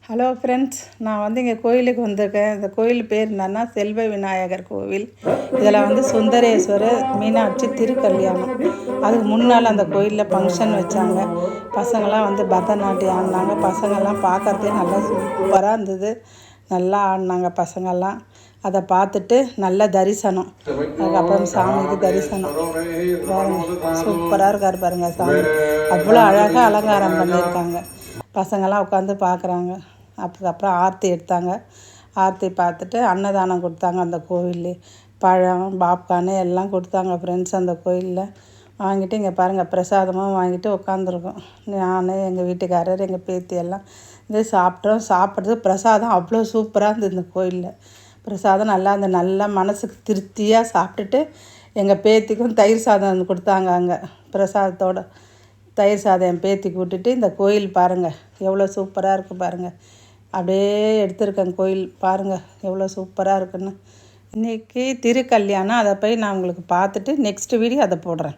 Hello friends, நான் வந்து இங்கே கோயிலுக்கு வந்திருக்கேன். இந்த கோயில் பேர் என்னன்னா செல்வ விநாயகர் கோவில். இதில் வந்து சுந்தரேஸ்வரர், மீனாட்சி திருக்கல்யாணம். அதுக்கு முன்னால் அந்த கோயிலில் ஃபங்க்ஷன் வச்சாங்க. பசங்கள்லாம் வந்து பரதநாட்டியம் ஆடினாங்க. பசங்கள்லாம் பார்க்குறதே நல்லா சூப்பராக இருந்தது. நல்லா ஆடினாங்க பசங்கள்லாம். அதை பார்த்துட்டு நல்ல தரிசனம். அதுக்கப்புறம் சாமிக்கு தரிசனம் பாருங்கள், சூப்பராக இருக்கார் பாருங்கள் சாமி. அவ்வளோ அழகாக அலங்காரம் பண்ணியிருக்காங்க. பசங்கள்லாம் உட்காந்து பார்க்குறாங்க. அதுக்கப்புறம் ஆர்த்தி எடுத்தாங்க. ஆர்த்தி பார்த்துட்டு அன்னதானம் கொடுத்தாங்க. அந்த கோவில்லே பழம், பாப்கார்னு எல்லாம் கொடுத்தாங்க ஃப்ரெண்ட்ஸ். அந்த கோயிலில் வாங்கிட்டு இங்கே பாருங்கள், பிரசாதமாக வாங்கிட்டு உட்காந்துருக்கோம். நான், எங்கள் வீட்டுக்காரர், எங்கள் பேத்தி எல்லாம் இது சாப்பிட்டோம். சாப்பிட்றது பிரசாதம் அவ்வளோ சூப்பராக இருந்தது. இந்த கோயிலில் பிரசாதம் நல்லா இருந்தது. நல்லா மனசுக்கு திருப்தியாக சாப்பிட்டுட்டு எங்கள் பேத்திக்கும் தயிர் சாதம் கொடுத்தாங்க. அங்கே பிரசாதத்தோடு தயிர் சாதம் என் பேத்தி கூட்டிட்டு இந்த கோயில் பாருங்கள் எவ்வளோ சூப்பராக இருக்குது பாருங்கள். அப்படியே எடுத்திருக்கேன் கோயில் பாருங்கள் எவ்வளோ சூப்பராக இருக்குன்னு. இன்றைக்கி திருக்கல்யாணம். அதை போய் நான் உங்களுக்கு பார்த்துட்டு நெக்ஸ்ட் வீடியோ அதை போடுறேன்.